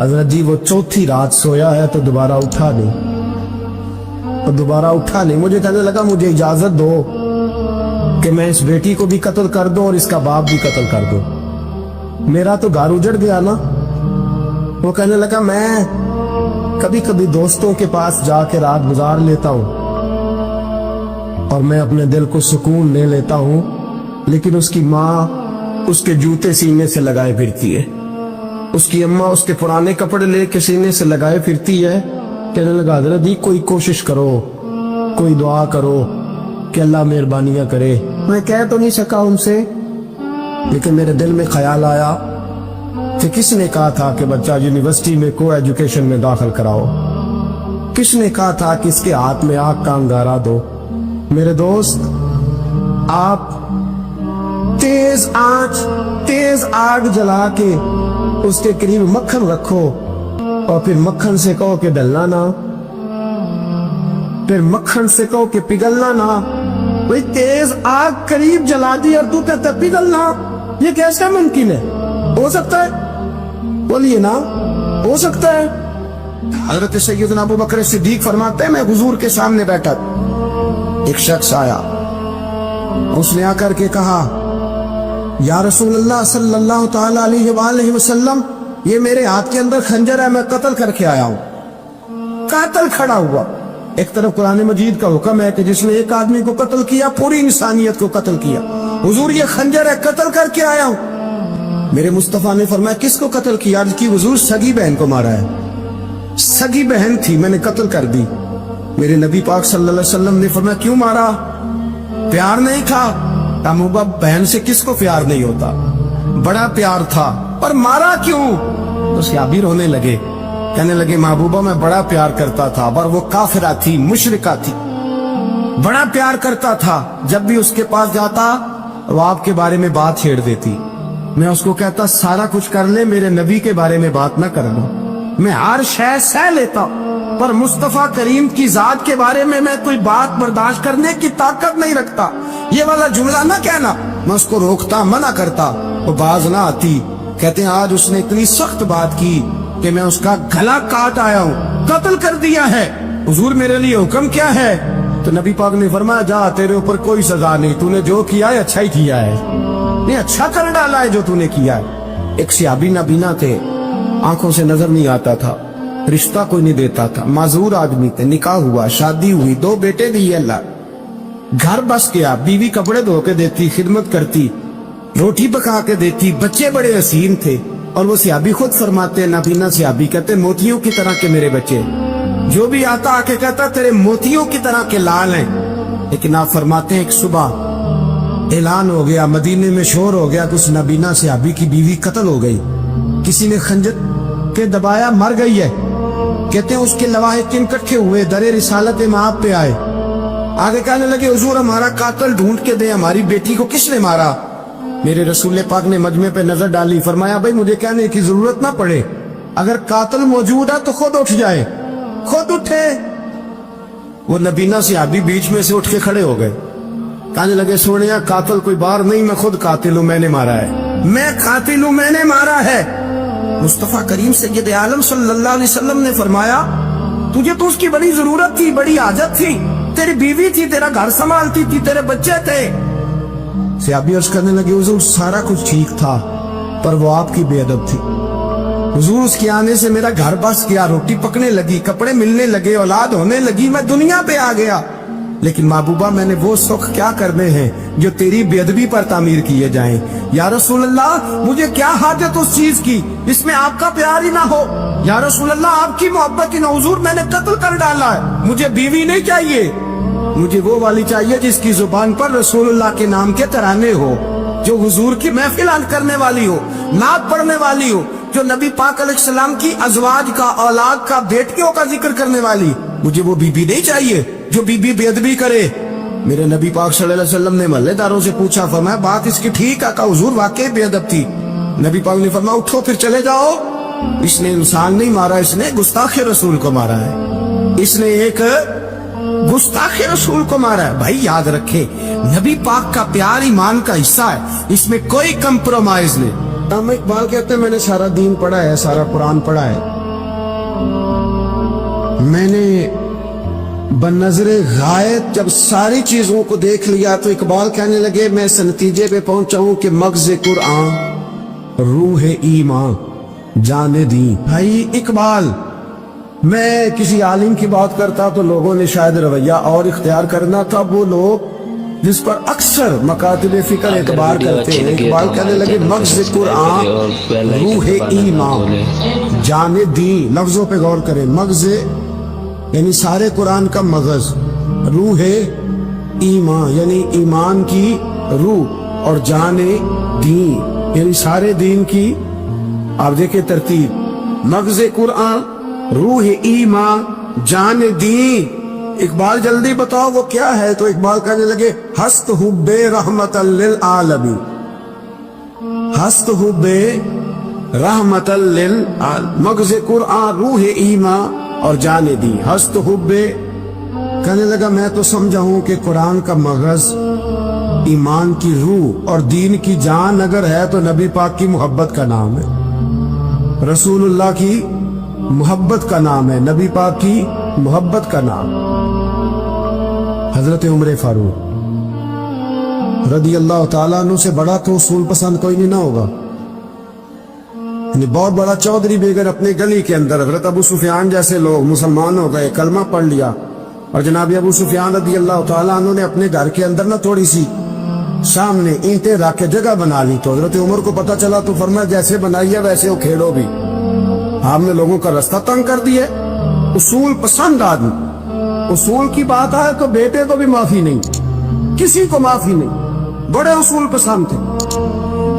حضرت جی وہ چوتھی رات سویا ہے تو دوبارہ اٹھا نہیں. مجھے کہنے لگا مجھے اجازت دو کہ میں اس بیٹی کو بھی قتل کر دوں اور اس کا باپ بھی قتل کر دوں. میرا تو گھر اجڑ گیا نا. وہ کہنے لگا میں کبھی کبھی دوستوں کے پاس جا کے رات گزار لیتا ہوں اور میں اپنے دل کو سکون لے لیتا ہوں, لیکن اس کی ماں اس کے جوتے سینے سے لگائے پھرتی ہے, اس کی اماں اس کے پرانے کپڑے لے کے سینے سے لگائے پھرتی ہے. کہنے لگا حضرت جی کوئی کوشش کرو, کوئی دعا کرو کہ اللہ مہربانیاں کرے. میں کہہ تو نہیں سکا ان سے, لیکن میرے دل میں خیال آیا کہ کس نے کہا تھا کہ بچہ یونیورسٹی میں کو ایجوکیشن میں داخل کراؤ, کس نے کہا تھا کہ اس کے ہاتھ میں آگ کا انگارہ دو. میرے دوست, آپ تیز آگ جلا کے اس کے قریب مکھن رکھو اور پھر مکھن سے کہو کہ ڈلنا نہ, پھر مکھن سے کہو کہ پگھلنا نہ. وہی تیز آگ قریب جلا دی اور تو کہتا پگھلنا, یہ کیسا ممکن ہے؟ ہو سکتا ہے؟ بولیے نا, ہو سکتا ہے. حضرت سیدنا ابو بکر صدیق فرماتے ہیں میں حضور کے سامنے بیٹھا, ایک شخص آیا, اس نے آ کر کے کہا یا رسول اللہ صلی اللہ تعالی علیہ وآلہ وسلم, یہ میرے ہاتھ کے اندر خنجر ہے, میں قتل کر کے آیا ہوں. قاتل کھڑا ہوا. ایک طرف قرآن مجید کا حکم ہے کہ جس نے ایک آدمی کو قتل کیا پوری انسانیت کو قتل کیا. حضور یہ خنجر ہے, قتل کر کے آیا ہوں. میرے مصطفیٰ نے فرمایا کس کو قتل کیا؟ عرض کی حضور سگی بہن کو مارا ہے. سگی بہن تھی, میں نے قتل کر دی. میرے نبی پاک صلی اللہ علیہ وسلم نے فرمایا کیوں مارا؟ پیار نہیں تھا؟ محبوبہ بہن سے کس کو پیار نہیں ہوتا, بڑا پیار تھا, پر مارا کیوں؟ تو صحابی رونے لگے, کہنے لگے محبوبہ میں بڑا پیار کرتا تھا, پر وہ کافرہ تھی, مشرکہ تھی, بڑا پیار کرتا تھا. جب بھی اس کے پاس جاتا وہ آپ کے بارے میں بات چھیڑ دیتی. میں اس کو کہتا سارا کچھ کر لے, میرے نبی کے بارے میں بات نہ کرنا. میں ہر شے سہ لیتا, پر مصطفیٰ کریم کی ذات کے بارے میں کوئی بات برداشت کرنے کی طاقت نہیں رکھتا. یہ والا جملہ نہ کہنا. میں اس کو روکتا, منع کرتا, وہ باز نہ آتی. کہتے ہیں آج اس نے اتنی سخت بات کی کہ میں اس کا گلا کاٹ آیا ہوں, قتل کر دیا ہے. حضور میرے لیے حکم کیا ہے؟ تو نبی پاک نے فرمایا جا, تیرے اوپر کوئی سزا نہیں, تو نے جو کیا ہے اچھا ہی کیا ہے, نہیں اچھا کر ڈالا ہے جو تو نے کیا ہے. ایک صحابی نابینا تھے, آنکھوں سے نظر نہیں آتا تھا, رشتہ کوئی نہیں دیتا تھا, معذور آدمی تھے, نکاح ہوا, شادی ہوئی, 2 بیٹے دیے اللہ, گھر بس گیا, بیوی کپڑے دھو کے دیتی, خدمت کرتی, روٹی پکا کے دیتی, بچے بڑے حسین تھے. اور وہ صحابی خود فرماتے ہیں, نابینا صحابی کہتے موتیوں کی طرح کے میرے بچے, جو بھی آتا آ کے کہتا تیرے موتیوں کی طرح کے لال ہیں. لیکن آپ فرماتے ہیں ایک صبح اعلان ہو گیا, مدینے میں شور ہو گیا کہ اس نابینا صحابی کی بیوی قتل ہو گئی, کسی نے خنجر کے دبایا, مر گئی ہے. کہتے ہیں اس کے لواحق اکٹھے ہوئے, در رسالت مآب پہ آئے, آگے کہنے لگے حضور ہمارا قاتل ڈھونڈ کے دیں, ہماری بیٹی کو کس نے مارا؟ میرے رسول پاک نے مجمع پہ نظر ڈالی, فرمایا بھائی مجھے کہنے کی ضرورت نہ پڑے, اگر قاتل موجود ہے تو خود اٹھ جائے. خود اٹھے. وہ نبینا صحابی بیچ میں سے اٹھ کے کھڑے ہو گئے, کہنے لگے سونیا قاتل کوئی باہر نہیں, میں خود قاتل ہوں, میں نے مارا ہے, میں قاتل ہوں, میں نے مارا ہے. مصطفیٰ کریم سید عالم صلی اللہ علیہ وسلم نے فرمایا تجھے تو اس کی بڑی ضرورت تھی, بڑی حاجت تھی, تیری بیوی تھی, تیرا گھر سنبھالتی تھی, تیرے بچے تھے. صحابی عرض کرنے لگے حضور سارا کچھ ٹھیک تھا, پر وہ آپ کی بے ادب تھی. حضور اس کے آنے سے میرا گھر بس گیا, روٹی پکنے لگی, کپڑے ملنے لگے, اولاد ہونے لگی, میں دنیا پہ آ گیا. لیکن محبوبہ میں نے وہ سکھ کیا کرنے ہیں جو تیری بے ادبی پر تعمیر کیے جائیں. یا رسول اللہ مجھے کیا حاجت اس چیز کی اس میں آپ کا پیار ہی نہ ہو. یا رسول اللہ آپ کی محبت ہی نہ. حضور میں نے قتل کر ڈالا ہے, مجھے بیوی نہیں چاہیے, مجھے وہ والی چاہیے جس کی زبان پر رسول اللہ کے نام کے ترانے ہو, جو حضور کی محفل کرنے والی ہو, نعت پڑھنے والی ہو, جو نبی پاک علیہ السلام کی ازواج کا, اولاد کا, بیٹیوں کا ذکر کرنے والی. مجھے وہ بی بی نہیں چاہیے جو بی بی بے ادبی کرے. میرے نبی پاک صلی اللہ علیہ وسلم نے محلے داروں سے پوچھا, فرمایا بات اس کی ٹھیک ہے؟ کہا حضور واقعی بے ادب تھی. نبی پاک نے فرمایا اٹھو پھر چلے جاؤ, اس نے انسان نہیں مارا, اس نے گستاخ رسول کو مارا ہے, اس نے ایک گستاخ رسول کو مارا ہے. بھائی یاد رکھے نبی پاک کا پیار ایمان کا حصہ ہے, اس میں کوئی کمپرومائز نہیں. علامہ اقبال کہتے ہیں میں نے سارا دین پڑھا ہے، سارا قرآن پڑھا ہے، میں نے بنظر غائب جب ساری چیزوں کو دیکھ لیا تو اقبال کہنے لگے میں اس نتیجے پہ پہنچا ہوں کہ مغز قرآن روح ایمان جان دی۔ بھائی اقبال، میں کسی عالم کی بات کرتا تو لوگوں نے شاید رویہ اور اختیار کرنا تھا، وہ لوگ جس پر اکثر مکاتب فکر اعتبار کرتے ہیں، اقبال کہنے لگے مغز قرآن روح ایمان جان دی۔ لفظوں پہ غور کریں، مغز یعنی سارے قرآن کا مغز، روح ایمان یعنی ایمان کی روح، اور جان دین یعنی سارے دین کی۔ آپ دیکھیں ترتیب، مغز قرآن روح ایمان جان دین۔ اقبال جلدی بتاؤ وہ کیا ہے؟ تو اقبال کہنے لگے ہست حب رحمت للعالمین، ہست حب رحمت للعالمین، مغز قرآن روح ایمان اور جان دی۔ ہست حب کہنے لگا میں تو سمجھا ہوں کہ قرآن کا مغز ایمان کی روح اور دین کی جان اگر ہے تو نبی پاک کی محبت کا نام ہے، رسول اللہ کی محبت کا نام ہے، نبی پاک کی محبت کا نام۔ حضرت عمر فاروق رضی اللہ تعالیٰ عنہ سے بڑا تو اصول پسند کوئی نہیں نہ ہوگا، یعنی بہت بڑا چودھری بھی اگر اپنے گلی کے اندر حضرت ابو سفیان جیسے لوگ مسلمان ہو گئے، کلمہ پڑھ لیا، اور جناب ابو سفیان رضی اللہ تعالیٰ عنہ نے اپنے گھر کے اندر نہ تھوڑی سی سامنے اینٹیں رکھ کے جگہ بنا لی، تو حضرت عمر کو پتہ چلا تو فرمایا جیسے بنائی ہے ویسے وہ کھیڑو بھی، آپ نے لوگوں کا رستہ تنگ کر دیا۔ اصول پسند آدمی، اصول کی بات ہے تو بیٹے کو بھی معافی نہیں، کسی کو معافی نہیں، بڑے اصول پسند تھے۔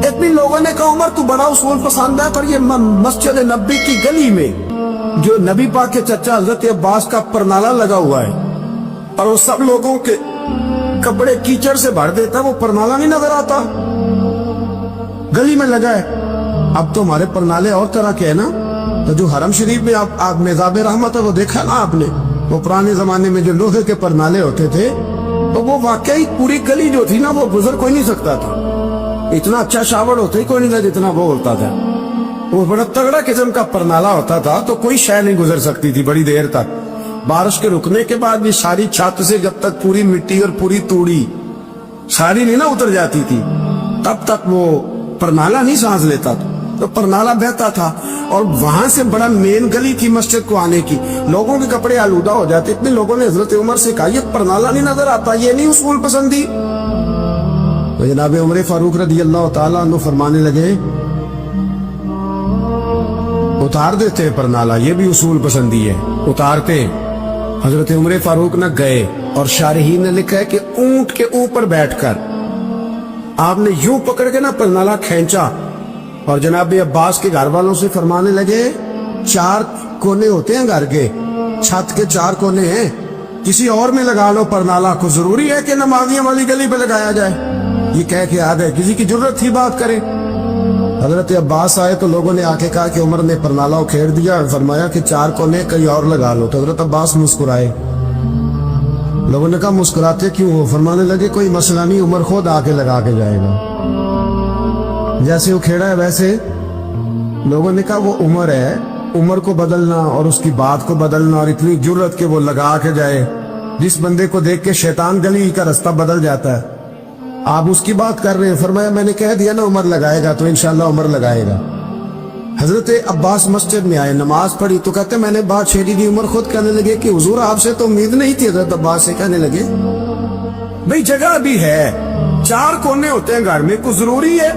اتنی لوگوں نے کہا عمر تو بڑا اصول پسند ہے، پر یہ مسجد نبی کی گلی میں جو نبی پاک کے چچا حضرت عباس کا پرنالہ لگا ہوا ہے اور وہ سب لوگوں کے کپڑے کیچڑ سے بھر دیتا، وہ پرنالہ نہیں نظر آتا، گلی میں لگا ہے۔ اب تو ہمارے پرنالے اور طرح کے ہیں نا، تو جو حرم شریف میں آپ میزاب رحمت ہے وہ دیکھا نا آپ نے، وہ پرانے زمانے میں جو لوہے کے پرنالے ہوتے تھے تو وہ واقعی پوری گلی جو تھی نا وہ گزر کوئی نہیں سکتا تھا، اتنا اچھا شاور ہوتا ہی کوئی نہیں تھا جتنا وہ ہوتا تھا، وہ بڑا تگڑا قسم کا پرنالہ ہوتا تھا تو کوئی شے نہیں گزر سکتی تھی بڑی دیر تک۔ بارش کے رکنے کے بعد بھی ساری چھت سے جب تک پوری مٹی اور پوری توڑی ساری نہیں نہ اتر جاتی تھی تب تک وہ پرنالہ نہیں سانس لیتا تھا، تو پرنالہ بہتا تھا، اور وہاں سے بڑا مین گلی تھی مسجد کو آنے کی، لوگوں کے کپڑے آلودہ ہو جاتے، اتنے لوگوں نے حضرت عمر سے کہا یہ پرنالہ نہیں نظر آتا، یہ نہیں اصول پسندی؟ تو جناب عمر فاروق رضی اللہ تعالیٰ عنہ فرمانے لگے اتار دیتے ہیں پرنالہ، یہ بھی اصول پسندی ہے، اتارتے۔ حضرت عمر فاروق نہ گئے، اور شارحین نے لکھا ہے کہ اونٹ کے اوپر بیٹھ کر آپ نے یوں پکڑ کے نا پرنالہ کھینچا، اور جناب عباس کے گھر والوں سے فرمانے لگے 4 کونے ہوتے ہیں گھر کے، چھت کے 4 کونے ہیں، کسی اور میں لگا لو پرنالہ کو، ضروری ہے کہ نمازیوں والی گلی پہ لگایا جائے؟ یہ کہہ کے آ گئے، کسی کی ضرورت تھی بات کرے؟ حضرت عباس آئے تو لوگوں نے آ کے کہا کہ عمر نے پرنالہ کھیر دیا، فرمایا کہ 4 کونے کہیں اور لگا لو، تو حضرت عباس مسکرائے، لوگوں نے کہا مسکراتے کیوں ہو؟ فرمانے لگے کوئی مسئلہ نہیں، عمر خود آ کے لگا کے جائے گا، جیسے وہ کھیڑا ہے ویسے۔ لوگوں نے کہا وہ عمر ہے، عمر کو بدلنا اور اس کی بات کو بدلنا اور اتنی جرت کہ وہ لگا کے جائے، جس بندے کو دیکھ کے شیطان گلی کا رستہ بدل جاتا ہے، آپ اس کی بات کر رہے ہیں۔ فرمایا میں نے کہہ دیا نا عمر لگائے گا، تو انشاءاللہ عمر لگائے گا۔ حضرت عباس مسجد میں آئے، نماز پڑھی تو کہتے میں نے بات چھیڑی دی، عمر خود کہنے لگے کہ حضور آپ سے تو امید نہیں تھی۔ حضرت عباس سے کہنے لگے بھئی جگہ بھی ہے، 4 کونے ہوتے ہیں گھر میں، کوئی ضروری ہے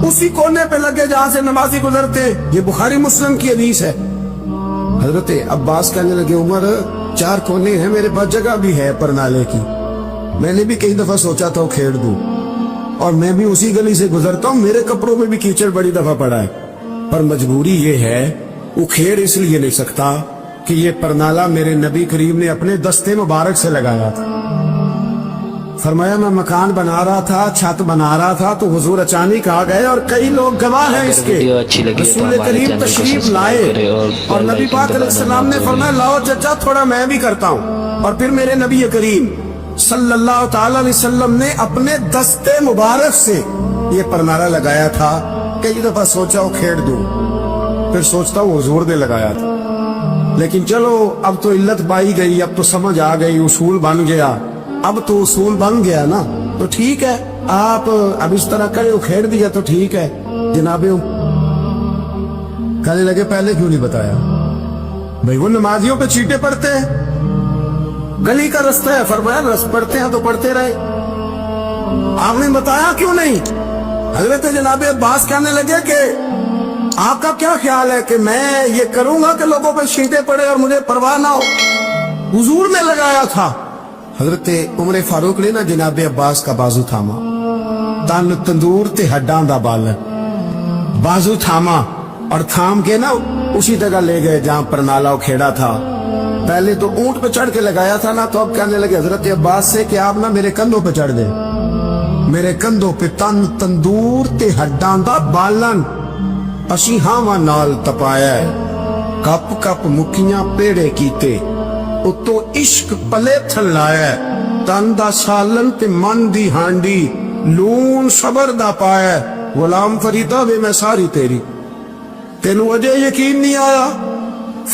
اسی کونے پہ لگے جہاں سے نمازی گزرتے؟ یہ بخاری مسلم کی حدیث ہے۔ حضرت عباس کہنے لگے عمر 4 کونے ہیں، میرے پاس جگہ بھی ہے پرنالے کی، میں نے بھی کئی دفعہ سوچا تھا وہ کھیڑ دوں، اور میں بھی اسی گلی سے گزرتا ہوں، میرے کپڑوں میں بھی کیچڑ بڑی دفعہ پڑا ہے، پر مجبوری یہ ہے وہ کھیڑ اس لیے نہیں سکتا کہ یہ پرنالہ میرے نبی کریم نے اپنے دستے مبارک سے لگایا تھا۔ فرمایا میں مکان بنا رہا تھا، چھت بنا رہا تھا، تو حضور اچانک آ گئے، اور کئی لوگ گواہ ہیں اس کے، رسول کریم تشریف لائے اور نبی پاک علیہ السلام نے فرمایا لاؤ چچا تھوڑا میں بھی کرتا ہوں، اور پھر میرے نبی کریم صلی اللہ تعالی علیہ وسلم نے اپنے دستے مبارک سے یہ پرنالہ لگایا تھا، کئی دفعہ سوچا وہ کھیڑ دوں، پھر سوچتا ہوں حضور نے لگایا تھا، لیکن چلو اب تو علت پائی گئی، اب تو سمجھ آ گئی، اصول بن گیا، اب تو اصول بن گیا نا، تو ٹھیک ہے آپ اب اس طرح کرے، وہ کھیڑ دیا تو ٹھیک ہے جناب۔ کہنے لگے پہلے کیوں نہیں بتایا؟ بھئی وہ نمازیوں پہ چیٹے پڑتے ہیں، گلی کا رستہ ہے، فرمایا رس پڑتے ہیں تو پڑھتے رہے، آپ نے بتایا کیوں نہیں؟ حضرت جناب عباس کہنے لگے کہ آپ کا کیا خیال ہے کہ میں یہ کروں گا کہ لوگوں پہ چیٹے پڑے اور مجھے پرواہ نہ ہو؟ حضور نے لگایا تھا۔ حضرت عمر فاروق نے نا جناب عباس کا بازو تھاما، تن تندور تے ہڈاں دا بالن، بازو تھاما اور تھام کے نا اسی جگہ لے گئے جہاں پر نالا کھیڑا تھا۔ پہلے تو اونٹ پہ چڑھ کے لگایا تھا نا، تو اب کہنے لگے حضرت عباس سے کہ آپ نا میرے کندھوں پہ چڑھ دیں، میرے کندھوں پہ تن تندور تے ہڈاں دا بالن، اسی ہاواں نال تپایا ہے، کپ کپ مکیاں پیڑے کیتے، اتو عشق پلے تھن لایا ہے، تن دا سالن تے من دی ہانڈی، لون صبر دا پایا ہے، غلام فریدہ وے میں ساری تیری، تینوں وجہ یقین نہیں آیا؟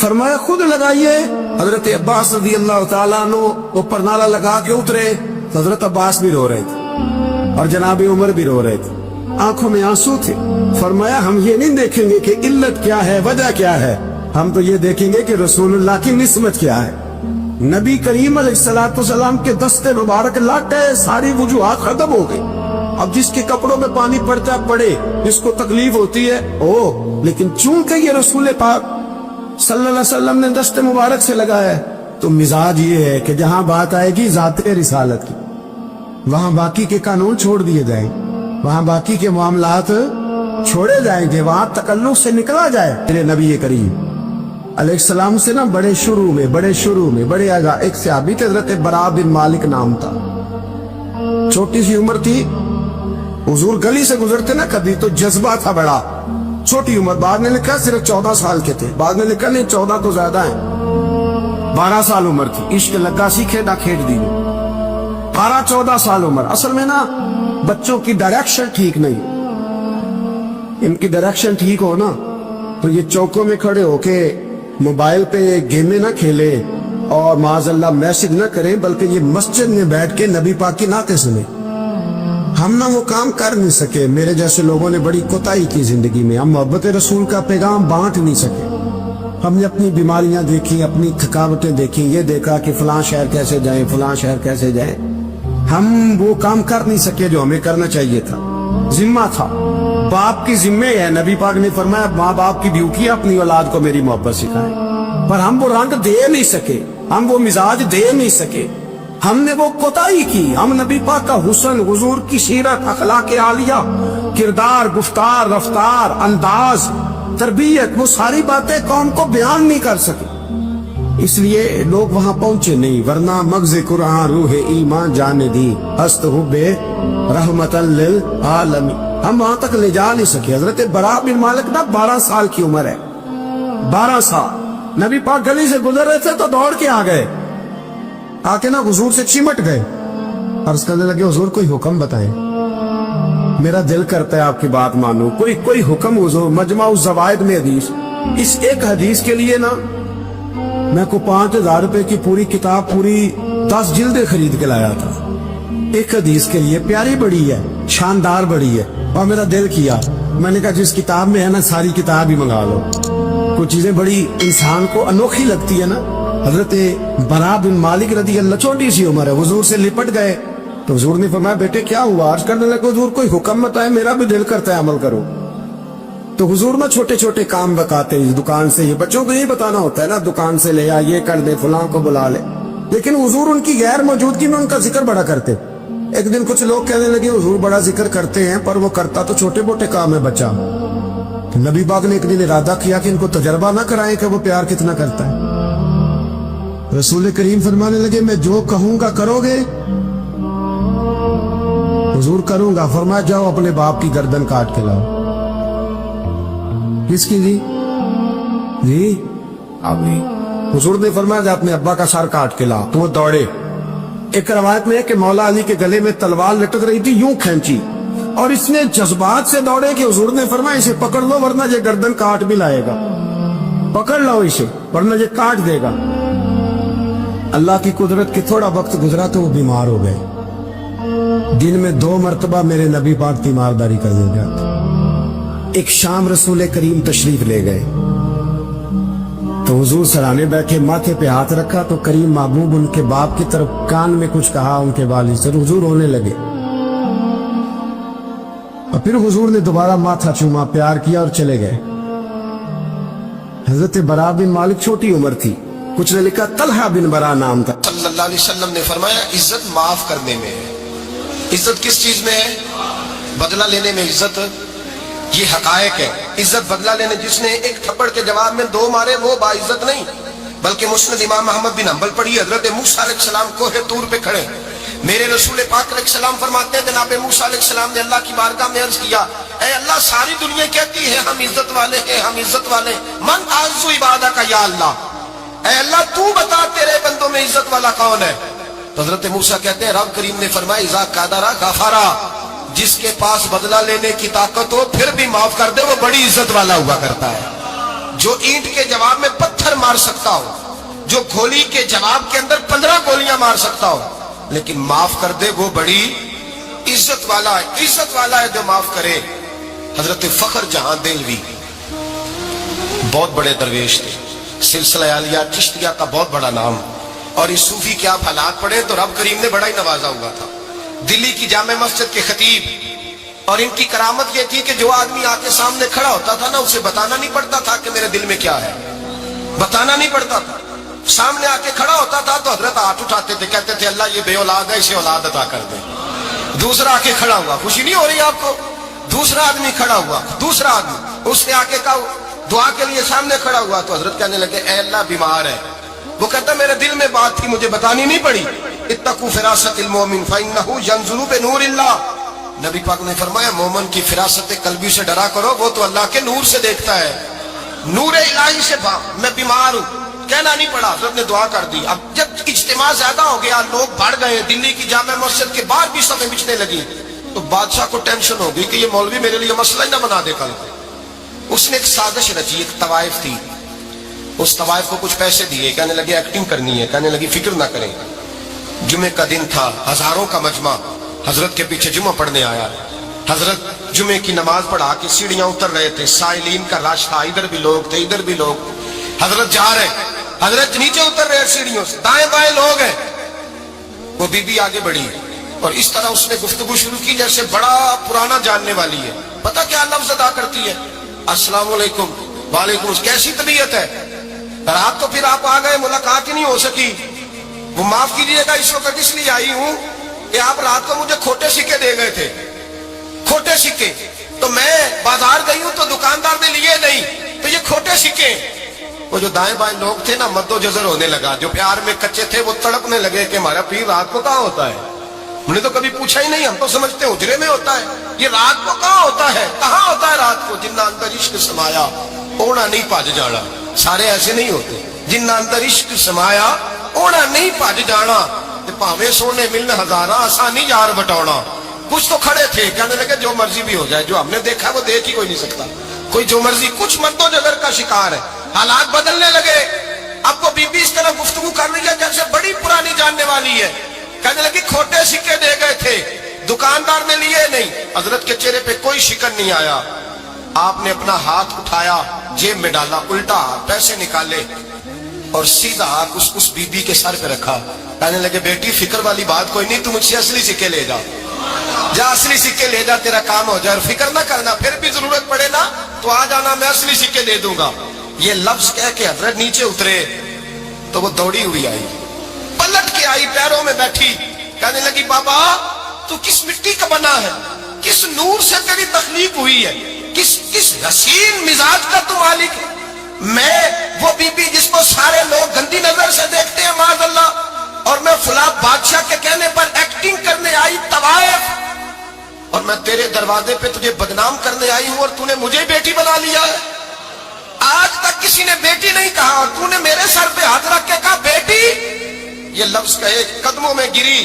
فرمایا خود لگائیے۔ حضرت عباس رضی اللہ تعالیٰ عنہ اوپر نالا لگا کے اترے، حضرت عباس بھی رو رہے تھے اور جناب عمر بھی رو رہے تھے، آنکھوں میں آنسو تھے۔ فرمایا ہم یہ نہیں دیکھیں گے کہ علت کیا ہے، وجہ کیا ہے، ہم تو یہ دیکھیں گے کہ رسول اللہ کی نسبت کیا ہے۔ نبی کریم علیہ السلام کے دستے مبارک لاٹ ہے، ساری وجوہات ختم ہو گئی۔ اب جس کے کپڑوں میں پانی پڑتا پڑے، جس کو تکلیف ہوتی ہے لیکن چونکہ یہ رسول پاک صلی اللہ علیہ وسلم نے دست مبارک سے لگایا ہے، تو مزاج یہ ہے کہ جہاں بات آئے گی ذات رسالت کی، وہاں باقی کے قانون چھوڑ دیے جائیں، وہاں باقی کے معاملات چھوڑے جائیں گے، وہاں تکلف سے نکلا جائے۔ میرے نبی کریم علیہ السلام سے نا بڑے شروع میں بڑے آگاہ ایک صحابی تھے، حضرت برا بن مالک نام تھا، چھوٹی سی عمر تھی، حضور گلی سے گزرتے نا کبھی تو جذبہ تھا بڑا، چھوٹی عمر، بعد میں لکھا صرف 14 سال کے تھے، بعد میں لکھا نہیں 14 تو زیادہ ہیں، 12 سال عمر تھی، عشق لگا سی کھیڑا کھیڑ دی، 12-14 سال عمر۔ اصل میں نا بچوں کی ڈائریکشن ٹھیک نہیں، ان کی ڈائریکشن ٹھیک ہو نا تو یہ چوکوں میں کھڑے ہو کے موبائل پہ گیمیں نہ کھیلے اور معاذ اللہ میسج نہ کریں، بلکہ یہ مسجد میں بیٹھ کے نبی پاک کی نعتیں سنیں۔ ہم نہ وہ کام کر نہیں سکے، میرے جیسے لوگوں نے بڑی کوتاہی کی زندگی میں، ہم محبت رسول کا پیغام بانٹ نہیں سکے، ہم نے اپنی بیماریاں دیکھی، اپنی تھکاوٹیں دیکھی، یہ دیکھا کہ فلاں شہر کیسے جائیں، فلاں شہر کیسے جائیں، ہم وہ کام کر نہیں سکے جو ہمیں کرنا چاہیے تھا، ذمہ تھا، باپ کی ذمہ ہے۔ نبی پاک نے فرمایا ماں باپ کی ڈیوٹی ہے اپنی اولاد کو میری محبت سکھائیں، پر ہم وہ رنگ دے نہیں سکے، ہم وہ مزاج دے نہیں سکے، ہم نے وہ کوتاہی کی۔ ہم نبی پاک کا حسن، حضور کی سیرت، اخلاق عالیہ، کردار، گفتار، رفتار، انداز، تربیت، وہ ساری باتیں قوم کو بیان نہیں کر سکے، اس لیے لوگ وہاں پہنچے نہیں، ورنہ مغز قرآن روح ایمان جانے دی ہست بے رحمت للعالمین، ہم وہاں تک لے جا نہیں سکے۔ حضرت برا بن مالک نا 12 سال کی عمر ہے، 12 سال، نبی پاک گلی سے گزر رہے تھے تو دوڑ کے آ گئے، آ کے نا حضور سے چمٹ گئے، عرض کرنے لگے حضور کوئی حکم بتائیں، میرا دل کرتا ہے آپ کی بات مانوں، کوئی حکم حضور۔ مجمع الزوائد میں حدیث، اس ایک حدیث کے لیے نا میں کو 5000 روپے کی پوری کتاب، پوری 10 جلدیں خرید کے لایا تھا، ایک حدیث کے لیے، پیاری بڑی ہے، شاندار بڑی ہے، اور میرا دل کیا، میں نے کہا جس کتاب میں ہے نا ساری کتاب ہی منگا لو، کچھ چیزیں بڑی انسان کو انوکھی لگتی ہے نا۔ حضرت برا بن مالک رضی اللہ، چھوٹی سی عمر ہے، حضور سے لپٹ گئے تو حضور نے فرمایا بیٹے کیا ہوا؟ عرض کرنے لگے حضور کوئی حکم بتائے، میرا بھی دل کرتا ہے عمل کرو۔ تو حضور نا چھوٹے چھوٹے کام بتاتے ہیں، دکان سے، یہ بچوں کو یہ بتانا ہوتا ہے نا، دکان سے لے آ، یہ کر دے، فلاں کو بلا لے، لیکن حضور ان کی غیر موجودگی میں ان کا ذکر بڑا کرتے۔ ایک دن کچھ لوگ کہنے لگے حضور بڑا ذکر کرتے ہیں پر وہ کرتا تو چھوٹے موٹے کام ہے بچہ۔ نبی پاک نے ایک دن ارادہ کیا کہ ان کو تجربہ نہ کرائیں کہ وہ پیار کتنا کرتا ہے۔ رسول کریم فرمانے لگے میں جو کہوں گا کرو گے؟ حضور کروں گا۔ فرمایا جاؤ اپنے باپ کی گردن کاٹ کے لاؤ۔ کس کی جی ابھی؟ حضور نے فرمایا جا اپنے ابا کا سر کاٹ کے لا، تو وہ دوڑے۔ ایک روایت میں ہے کہ مولا علی کے گلے میں تلوار لٹک رہی تھی، یوں کھینچی، اور اس نے جذبات سے دوڑے کہ حضور نے فرمایا اسے پکڑ لو ورنہ یہ گردن کاٹ بھی لائے گا، پکڑ لو اسے ورنہ یہ کاٹ دے گا۔ اللہ کی قدرت کہ تھوڑا وقت گزرا تو وہ بیمار ہو گئے۔ دن میں 2 مرتبہ میرے نبی پاک تیمارداری کر دے گا۔ ایک شام رسول کریم تشریف لے گئے تو حضور سرانے بیٹھے، ماتھے پہ ہاتھ رکھا تو کریم محبوب ان کے باپ کی طرف کان میں کچھ کہا ان کے والد سے، حضور رونے لگے اور پھر حضور نے دوبارہ ماتھا چوما، پیار کیا اور چلے گئے۔ حضرت برا بن مالک چھوٹی عمر تھی، کچھ نے لکھا طلحہ بن برا نام تھا۔ صلی اللہ علیہ وسلم نے فرمایا عزت معاف کرنے میں ہے۔ عزت کس چیز میں ہے؟ بدلہ لینے میں عزت، یہ حقائق ہے۔ عزت بدلہ لینے، جس نے ایک تھپڑ کے جواب میں 2 مارے وہ باعزت نہیں، بلکہ مسند امام احمد بن حنبل پڑھی، حضرت موسیٰ علیہ السلام کوہ طور پہ کھڑے، میرے رسول پاک علیہ السلام فرماتے ہیں جناب موسیٰ علیہ السلام نے اللہ کی بارگاہ میں عرض کیا، اے اللہ ساری دنیا کہتی ہے ہم عزت والے ہیں، ہم عزت والے ہیں، من اعز عبادہ کا یا اللہ، اے اللہ تو بتا تیرے بندوں میں عزت والا کون ہے؟ تو حضرت موسیٰ کہتے ہیں رب کریم نے فرمایا اذا قادرا غفارا، جس کے پاس بدلہ لینے کی طاقت ہو پھر بھی معاف کر دے وہ بڑی عزت والا ہوا کرتا ہے۔ جو اینٹ کے جواب میں پتھر مار سکتا ہو، جو گولی کے جواب کے اندر 15 گولیاں مار سکتا ہو لیکن معاف کر دے وہ بڑی عزت والا ہے۔ عزت والا ہے جو معاف کرے۔ حضرت فخر جہاں دہلوی بہت بڑے درویش تھے، سلسلہ عالیہ چشتیہ کا بہت بڑا نام، اور اس صوفی کے آپ حالات پڑھیں تو رب کریم نے بڑا ہی نوازا ہوا تھا۔ دلی کی جامع مسجد کے خطیب، اور ان کی کرامت یہ تھی کہ جو آدمی آ کے سامنے کھڑا ہوتا تھا نا اسے بتانا نہیں پڑتا تھا کہ میرے دل میں کیا ہے، بتانا نہیں پڑتا تھا۔ سامنے آ کے کھڑا ہوتا تھا تو حضرت ہاتھ اٹھاتے تھے، کہتے تھے اللہ یہ بے اولاد ہے اسے اولاد عطا کر دے۔ دوسرا آ کے کھڑا ہوا، خوشی نہیں ہو رہی آپ کو؟ دوسرا آدمی کھڑا ہوا، دوسرا آدمی، اس نے آ کے کہا دعا کے لیے سامنے کھڑا ہوا تو حضرت کہنے لگے اے اللہ بیمار ہے، وہ کہتا میرے دل میں بات تھی مجھے بتانی نہیں پڑی، اتقوا فراست المومن فإنه ينظر بنور اللہ۔ نبی پاک نے فرمایا مومن کی فراست قلبی سے ڈرا کرو، وہ تو اللہ کے نور سے دیکھتا ہے، نور الہی سے میں بیمار ہوں، کہنا نہیں پڑا، حضرت نے دعا کر دی۔ اب جب اجتماع زیادہ ہو گیا، لوگ بڑھ گئے، دلی کی جامع مسجد کے باہر بھی صفیں بچنے لگی، تو بادشاہ کو ٹینشن ہو گئی کہ یہ مولوی میرے لیے مسئلہ ہی نہ بنا دے کل۔ اس نے ایک سازش رچی، ایک طوائف تھی، اس طوائف کو کچھ پیسے دیے، کہنے لگے ایکٹنگ کرنی ہے، کہنے لگی فکر نہ کریں۔ جمعے کا دن تھا، ہزاروں کا مجمع حضرت کے پیچھے جمعہ پڑھنے آیا، حضرت جمعے کی نماز پڑھا کے سیڑھیاں اتر رہے تھے، سائلین کا رش تھا، ادھر بھی لوگ تھے ادھر بھی لوگ، حضرت جا رہے، حضرت نیچے اتر رہے سیڑھیوں سے، دائیں بائیں لوگ ہیں۔ وہ بی بی آگے بڑھی اور اس طرح اس نے گفتگو شروع کی جیسے بڑا پرانا جاننے والی ہے، پتہ کیا لفظ ادا کرتی ہے؟ السلام علیکم، وعلیکم السلام، کیسی طبیعت ہے؟ رات تو پھر آپ آ گئے، ملاقات ہی نہیں ہو سکی، وہ معاف کیجیے گا اس وقت اس لیے آئی ہوں کہ آپ رات کو مجھے کھوٹے سکے دے گئے تھے، کھوٹے سکے، تو میں بازار گئی ہوں تو دکاندار نے لیے نہیں، تو یہ کھوٹے سکے۔ وہ جو دائیں بائیں لوگ تھے نا مد و جزر ہونے لگا، جو پیار میں کچے تھے وہ تڑپنے لگے کہ ہمارا پیر رات کو کہاں ہوتا ہے، ہم نے تو کبھی پوچھا ہی نہیں، ہم تو سمجھتے ہیں اجرے میں ہوتا ہے، یہ رات کو کہاں ہوتا ہے، کہاں ہوتا ہے رات کو؟ جنہ اندر عشق سمایا اوڑا نہیں پاج جانا، سارے ایسے نہیں ہوتے، جنہ اندر عشق سمایا اوڑا نہیں پاج جانا، پاوے سونے ملنے ہزاراں آسانی یار بٹونا۔ کچھ تو کھڑے تھے، کہنے لگے جو مرضی بھی ہو جائے، جو ہم نے دیکھا وہ دیکھ ہی کوئی نہیں سکتا، کوئی جو مرضی، کچھ مد و جزر کا شکار ہے۔ حالات بدلنے لگے، اب وہ بی بی اس طرح گفتگو کر رہی ہے جیسے بڑی پرانی جاننے والی ہے، کہنے لگی کھوٹے سکے دے گئے تھے، دکاندار نے لیے نہیں۔ حضرت کے چہرے پہ کوئی شکن نہیں آیا، آپ نے اپنا ہاتھ اٹھایا، جیب میں ڈالا، الٹا پیسے نکالے اور سیدھا ہاتھ اس بی بی کے سر پہ رکھا، کہنے لگے بیٹی فکر والی بات کوئی نہیں، تم مجھ سے اصلی سکے لے جا، جا اصلی سکے لے جا، تیرا کام ہو جائے، اور فکر نہ کرنا، پھر بھی ضرورت پڑے نا تو آ جانا، میں اصلی سکے دے دوں گا۔ یہ لفظ کہہ کے حضرت نیچے اترے تو وہ دوڑی ہوئی آئی، پلٹ کے آئی، پیروں میں بیٹھی، کہنے لگی بابا تو کس مٹی کا بنا ہے، کس نور سے تیری تخلیق ہوئی ہے، کس حسین مزاج کا تو مالک ہے؟ میں وہ بی بی جس کو سارے لوگ گندی نظر سے دیکھتے ہیں معاذ اللہ، اور میں فلاں بادشاہ کے کہنے پر ایکٹنگ کرنے آئی طوائف، اور میں تیرے دروازے پہ تجھے بدنام کرنے آئی ہوں اور تو نے مجھے بیٹی بنا لیا ہے۔ آج تک کسی نے بیٹی نہیں کہا اور تو نے میرے سر پہ ہاتھ رکھ کے کہا بیٹی، یہ لفظ کہے قدموں میں گری،